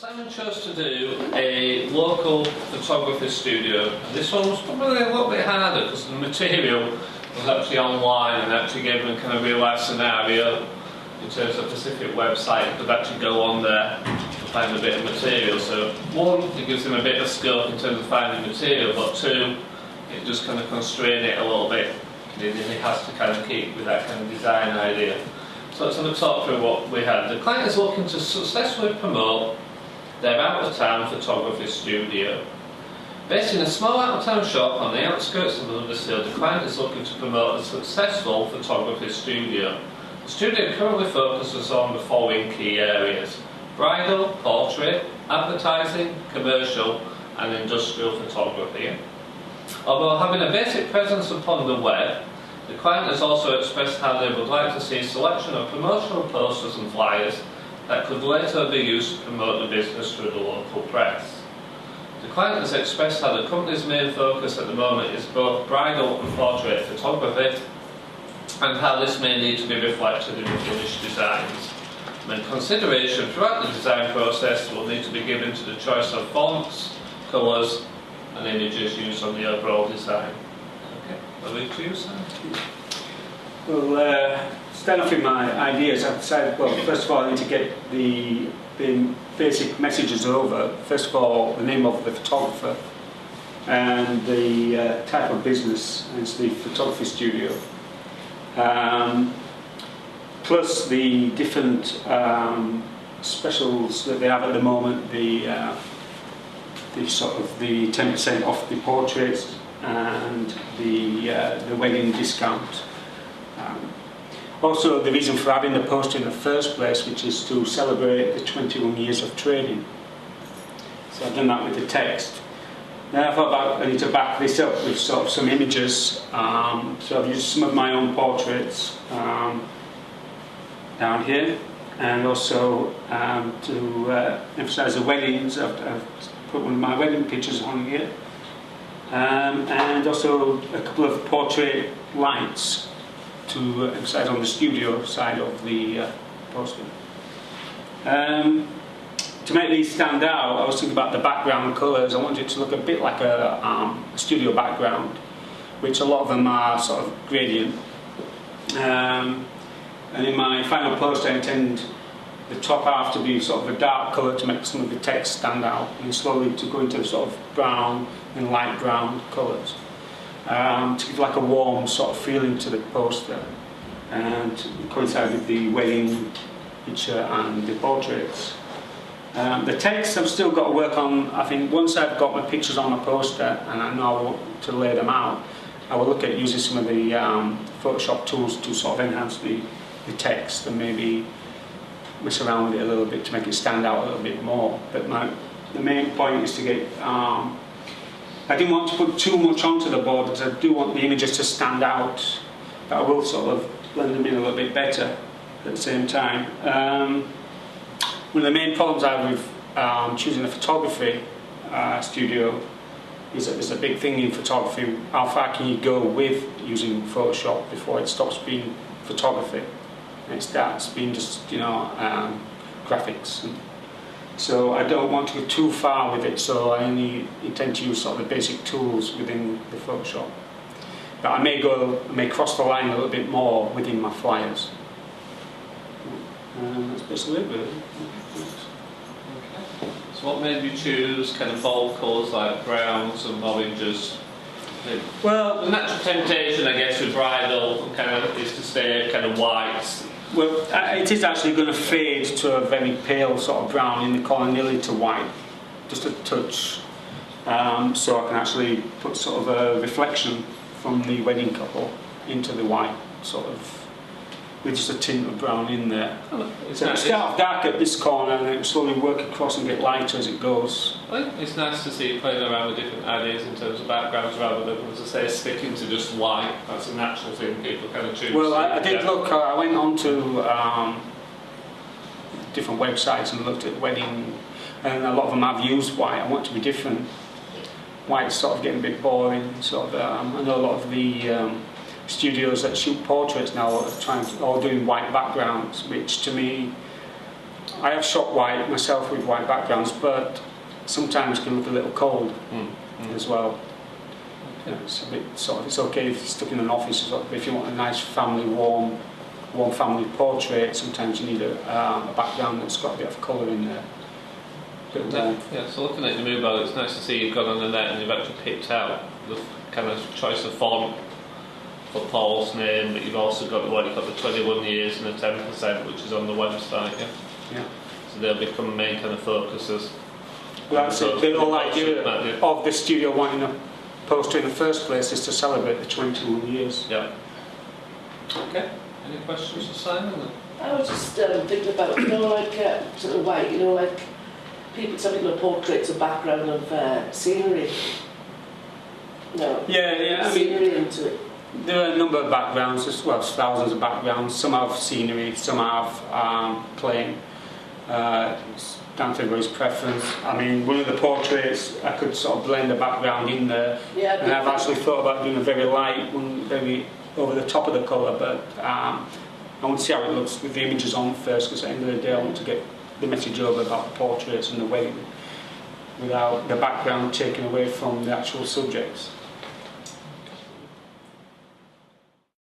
Simon chose to do a local photography studio. And this one was probably a little bit harder because the material was actually online and actually gave them a kind of real life scenario in terms of a specific website. You could actually go on there to find a bit of material. So one, it gives them a bit of scope in terms of finding material, but two, it just kind of constrains it a little bit. It has to kind of keep with that kind of design idea. So let's have a talk through what we had. The client is looking to successfully promote their out-of-town photography studio. Based in a small out-of-town shop on the outskirts of Huddersfield, the client is looking to promote a successful photography studio. The studio currently focuses on the following key areas: bridal, portrait, advertising, commercial and industrial photography. Although having a basic presence upon the web, the client has also expressed how they would like to see a selection of promotional posters and flyers that could later be used to promote the business through the local press. The client has expressed how the company's main focus at the moment is both bridal and portrait photography, and how this may need to be reflected in the finished designs. And consideration throughout the design process will need to be given to the choice of fonts, colours and images used on the overall design. Okay, over to you, Sam. Well, starting off with my ideas, I've decided, well, first of all I need to get the basic messages over. First of all, the name of the photographer and the type of business, it's the photography studio. Plus the different specials that they have at the moment, the 10% off the portraits and the wedding discount. Also, the reason for having the poster in the first place, which is to celebrate the 21 years of trading. So I've done that with the text. Then I thought I need to back this up with sort of some images. So I've used some of my own portraits down here, and also to emphasise the weddings, I've put one of my wedding pictures on here, and also a couple of portrait lights to emphasise on the studio side of the poster. To make these stand out, I was thinking about the background colours. I wanted it to look a bit like a studio background, which a lot of them are sort of gradient. And in my final poster I intend the top half to be sort of a dark colour to make some of the text stand out, and slowly to go into sort of brown and light brown colours. To give like a warm sort of feeling to the poster and to coincide with the wedding picture and the portraits. The text I've still got to work on. I think once I've got my pictures on my poster and I know I want to lay them out, I will look at using some of the Photoshop tools to sort of enhance the text and maybe mess around with it a little bit to make it stand out a little bit more. But the main point is to get I didn't want to put too much onto the board because I do want the images to stand out, but I will sort of blend them in a little bit better at the same time. One of the main problems I have with choosing a photography studio is that there's a big thing in photography: how far can you go with using Photoshop before it stops being photography and it starts being just, graphics. So I don't want to go too far with it, so I only intend to use sort of the basic tools within the Photoshop. But I may cross the line a little bit more within my flyers. That's basically it, really. Okay. So what made you choose kind of bold colours like browns and oranges? Well, the natural temptation, I guess, with bridal kind of is to stay kind of whites. Well, it is actually going to fade to a very pale sort of brown in the corner, nearly to white, just a touch. So I can actually put sort of a reflection from the wedding couple into the white, sort of, with just a tint of brown in there. So it'll start off dark at this corner and then slowly work across and get lighter as it goes. I think it's nice to see you playing around with different ideas in terms of backgrounds rather than, as I say, sticking to just white. That's a natural thing people kind of choose. Well, I did look, I went on to different websites and looked at wedding, and a lot of them have used white. I want it to be different. White's sort of getting a bit boring. Sort of, I know a lot of the studios that shoot portraits now are all doing white backgrounds, which to me I have shot white myself with white backgrounds, but sometimes it can look a little cold as well. You know, it's a bit sort of, it's okay if you're stuck in an office, sort of, but if you want a nice family, warm family portrait, sometimes you need a background that's got a bit of colour in there. Yeah, so looking at your mobile, it's nice to see you've gone on the net and you've actually picked out the kind of choice of font for Paul's name, but you've also got the 21 years and the 10%, which is on the website. Yeah. So they'll become main kind of focuses. Well, that's it. The whole idea of the studio wanting a poster in the first place is to celebrate the 21 years. Yeah. Okay. Any questions for Simon? I was just thinking about, like sort of white, like some people have portraits of background of scenery. No. Yeah. Scenery into it. There are a number of backgrounds, as well as thousands of backgrounds. Some have scenery, some have plain. It's down to everybody's preference. I mean, one of the portraits, I could sort of blend the background in there. Yeah, and I've actually thought about doing a very light one, very over the top of the colour, but I want to see how it looks with the images on first, because at the end of the day I want to get the message over about the portraits and the wedding without the background taken away from the actual subjects.